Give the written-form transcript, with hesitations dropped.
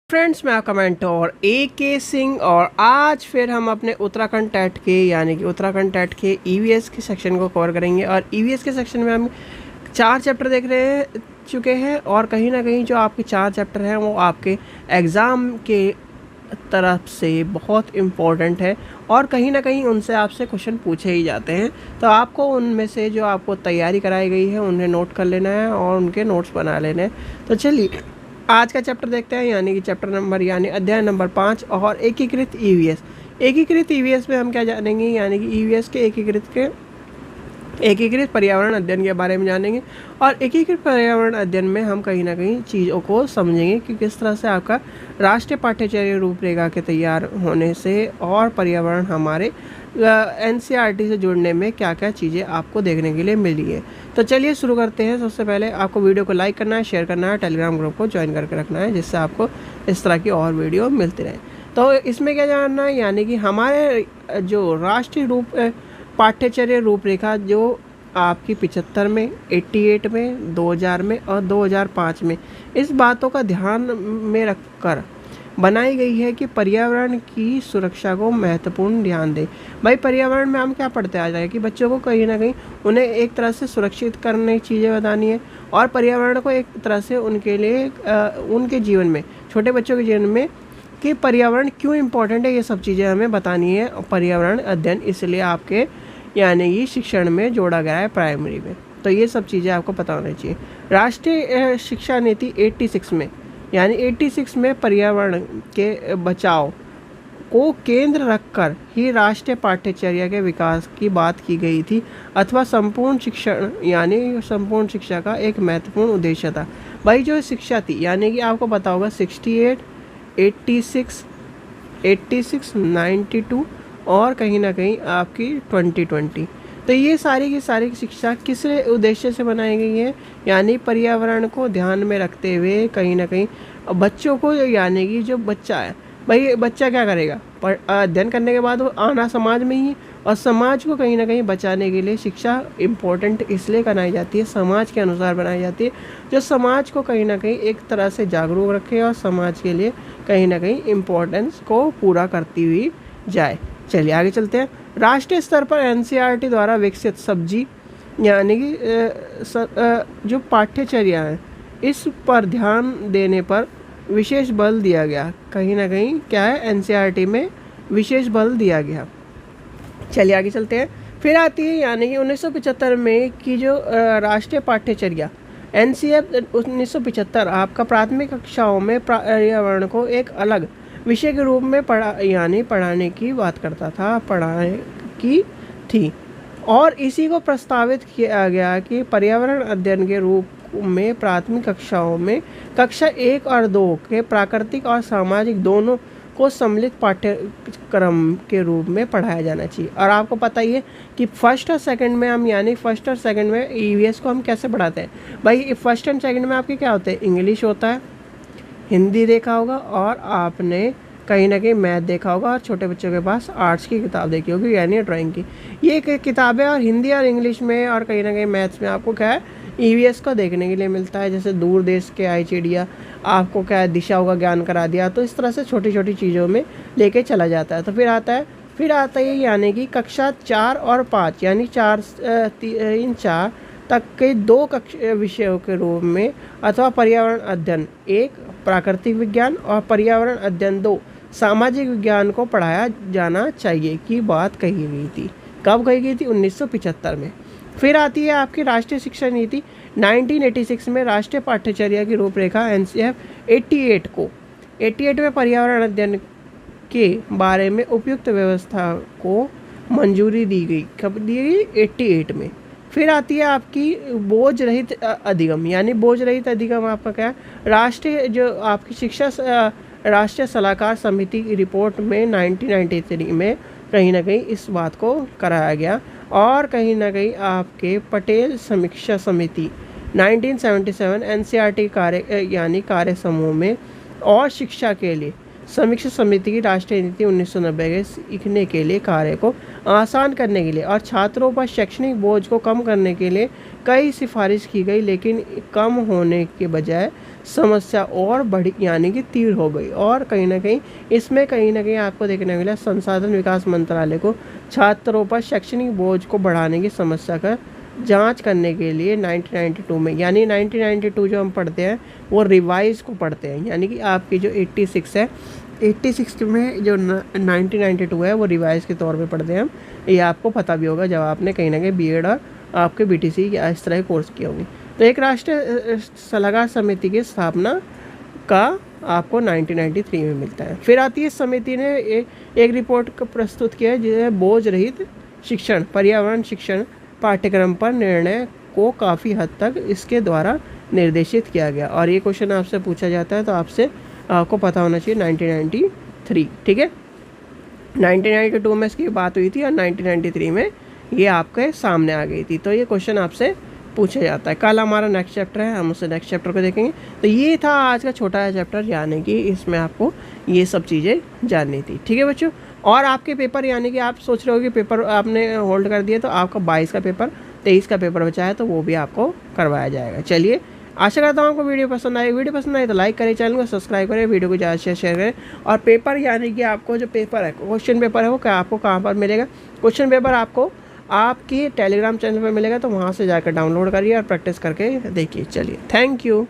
Friends, मैं आपका mentor AK Singh और आज फिर हम अपने उत्तराखंड टेट के यानी कि उत्तराखंड टेट के EVS के सेक्शन को कवर करेंगे। और EVS के सेक्शन में हम 4 चैप्टर देख रहे चुके हैं और कहीं ना कहीं जो आपके 4 चैप्टर हैं वो आपके एग्ज़ाम के तरफ से बहुत इम्पोर्टेंट है और कहीं ना कहीं उनसे आपसे क्वेश्चन पूछे ही जाते हैं। तो आपको उनमें से जो आपको तैयारी कराई गई है उन्हें नोट कर लेना है और उनके नोट्स बना लेने हैं। तो चलिए आज का चैप्टर देखते हैं, यानी कि चैप्टर नंबर यानी अध्याय नंबर 5 और एकीकृत EVS। एकीकृत EVS में हम क्या जानेंगे, यानी कि EVS के एकीकृत पर्यावरण अध्ययन के बारे में जानेंगे। और एकीकृत पर्यावरण अध्ययन में हम कहीं ना कहीं चीज़ों को समझेंगे कि किस तरह से आपका राष्ट्रीय पाठ्यचर्या रूपरेखा के तैयार होने से और पर्यावरण हमारे NCERT से जुड़ने में क्या क्या चीज़ें आपको देखने के लिए मिली है। तो चलिए शुरू करते हैं। सबसे पहले आपको वीडियो को लाइक करना है, शेयर करना है, टेलीग्राम ग्रुप को ज्वाइन करके रखना है जिससे आपको इस तरह की और वीडियो मिलती रहे। तो इसमें क्या जानना है, यानी कि हमारे जो राष्ट्रीय पाठ्यचर्या रूपरेखा जो आपकी 75 में, 88 में, 2000 में और 2005 में इस बातों का ध्यान में रखकर बनाई गई है कि पर्यावरण की सुरक्षा को महत्वपूर्ण ध्यान दें। भाई पर्यावरण में हम क्या पढ़ते आ जाएगा कि बच्चों को कहीं ना कहीं उन्हें एक तरह से सुरक्षित करने की चीज़ें बतानी है और पर्यावरण को एक तरह से उनके लिए उनके जीवन में, छोटे बच्चों के जीवन में कि पर्यावरण क्यों इम्पोर्टेंट है, ये सब चीज़ें हमें बतानी है। पर्यावरण अध्ययन इसलिए आपके यानी कि शिक्षण में जोड़ा गया है प्राइमरी में। तो ये सब चीज़ें आपको पता होनी चाहिए। राष्ट्रीय शिक्षा नीति 86 में यानी 86 में पर्यावरण के बचाव को केंद्र रखकर ही राष्ट्रीय पाठ्यचर्या के विकास की बात की गई थी अथवा संपूर्ण शिक्षण यानी संपूर्ण शिक्षा का एक महत्वपूर्ण उद्देश्य था। भाई जो शिक्षा थी यानी कि आपको पता होगा 68, 86, 92 और कहीं ना कहीं आपकी 2020। तो ये सारी की सारी शिक्षा किस उद्देश्य से बनाई गई है, यानी पर्यावरण को ध्यान में रखते हुए कहीं ना कहीं बच्चों को, यानी कि जो बच्चा है भाई बच्चा क्या करेगा, अध्ययन करने के बाद वो आना समाज में ही, और समाज को कहीं ना कहीं बचाने के लिए शिक्षा इम्पोर्टेंट इसलिए बनाई जाती है, समाज के अनुसार बनाई जाती है जो समाज को कहीं ना कहीं एक तरह से जागरूक रखे और समाज के लिए कहीं ना कहीं इम्पोर्टेंस को पूरा करती हुई जाए। चलिए आगे चलते हैं। राष्ट्रीय स्तर पर NCERT द्वारा विकसित सब्जी यानी कि जो पाठ्यचर्या है इस पर ध्यान देने पर विशेष बल दिया गया। कहीं ना कहीं क्या है, NCERT में विशेष बल दिया गया। चलिए आगे चलते हैं। फिर आती है यानी कि 1975 में की जो राष्ट्रीय पाठ्यचर्या NCF 1975 आपका प्राथमिक कक्षाओं में पर्यावरण को एक अलग विषय के रूप में पढ़ाने की बात करता था, पढ़ाने की थी। और इसी को प्रस्तावित किया गया कि पर्यावरण अध्ययन के रूप में प्राथमिक कक्षाओं में कक्षा 1 और 2 के प्राकृतिक और सामाजिक दोनों को सम्मिलित पाठ्यक्रम के रूप में पढ़ाया जाना चाहिए। और आपको पता ही है कि फर्स्ट और सेकंड में हम, यानी फर्स्ट और सेकंड में EVS को हम कैसे पढ़ाते हैं। भाई फर्स्ट एंड सेकंड में आपके क्या होते हैं, इंग्लिश होता है, हिंदी देखा होगा और आपने कहीं ना कहीं मैथ देखा होगा और छोटे बच्चों के पास आर्ट्स की किताब देखी होगी यानी ड्राइंग की। ये किताबें और हिंदी और इंग्लिश में और कहीं ना कहीं मैथ्स में आपको क्या है EVS को देखने के लिए मिलता है। जैसे दूर देश के आई चिड़िया, आपको क्या है दिशाओं का ज्ञान करा दिया। तो इस तरह से छोटी छोटी चीज़ों में लेके चला जाता है। तो फिर आता है यानी कि कक्षा 4 और 5 यानी 4 तक के 2 विषयों के रूप में अथवा पर्यावरण अध्ययन 1 प्राकृतिक विज्ञान और पर्यावरण अध्ययन 2 सामाजिक विज्ञान को पढ़ाया जाना चाहिए की बात कही गई थी। कब कही गई थी, 1975 में। फिर आती है आपकी राष्ट्रीय शिक्षा नीति 1986 में राष्ट्रीय पाठ्यचर्या की रूपरेखा NCF 88 में पर्यावरण अध्ययन के बारे में उपयुक्त व्यवस्था को मंजूरी दी गई। कब दी गई, 88 में। फिर आती है आपकी बोझ रहित अधिगम यानी बोझ रहित अधिगम आपका क्या है, राष्ट्रीय जो आपकी शिक्षा राष्ट्रीय सलाहकार समिति की रिपोर्ट में 1993 में कहीं ना कहीं इस बात को कराया गया। और कहीं ना कहीं आपके पटेल समीक्षा समिति 1977 NCERT कार्य समूह में और शिक्षा के लिए समीक्षा समिति की राष्ट्रीय नीति 1990 के सीखने के लिए कार्य को आसान करने के लिए और छात्रों पर शैक्षणिक बोझ को कम करने के लिए कई सिफारिश की गई, लेकिन कम होने के बजाय समस्या और बढ़ी यानी कि तीव्र हो गई। और कहीं ना कहीं आपको देखने मिला संसाधन विकास मंत्रालय को छात्रों पर शैक्षणिक बोझ को बढ़ाने की समस्या का जांच करने के लिए 1992 में, यानी 1992 जो हम पढ़ते हैं वो रिवाइज को पढ़ते हैं, यानी कि आपकी जो 86 है 86 में जो 1992 है वो रिवाइज के तौर पे पढ़ते हैं हम। ये आपको पता भी होगा जब आपने कहीं ना कहीं बीएड और आपके बीटीसी या इस तरह के कोर्स किए होंगे। तो एक राष्ट्रीय सलाहकार समिति की स्थापना का आपको 1993 में मिलता है। फिर आती है समिति ने एक रिपोर्ट को प्रस्तुत किया है जिसे बोझ रहित शिक्षण पर्यावरण शिक्षण पाठ्यक्रम पर निर्णय को काफ़ी हद तक इसके द्वारा निर्देशित किया गया। और ये क्वेश्चन आपसे पूछा जाता है तो आपको पता होना चाहिए 1993, ठीक है। 1992 में इसकी बात हुई थी और 1993 में ये आपके सामने आ गई थी। तो ये क्वेश्चन आपसे पूछा जाता है। कल हमारा नेक्स्ट चैप्टर है, हम उस नेक्स्ट चैप्टर को देखेंगे। तो ये था आज का छोटा चैप्टर, यानी कि इसमें आपको ये सब चीज़ें जाननी थी, ठीक है बच्चों। और आपके पेपर, यानी कि आप सोच रहे हो कि पेपर आपने होल्ड कर दिया, तो आपका 22 का पेपर 23 का पेपर बचा है, तो वो भी आपको करवाया जाएगा। चलिए, आशा करता हूँ आपको वीडियो पसंद आई तो लाइक करें, चैनल को सब्सक्राइब करें, वीडियो को ज़्यादा से शेयर करें। और पेपर, यानी कि आपको जो पेपर है क्वेश्चन पेपर है वो आपको कहाँ पर मिलेगा? क्वेश्चन पेपर आपको आपके टेलीग्राम चैनल पर मिलेगा, तो वहाँ से जाकर डाउनलोड करिए और प्रैक्टिस करके देखिए। चलिए, थैंक यू।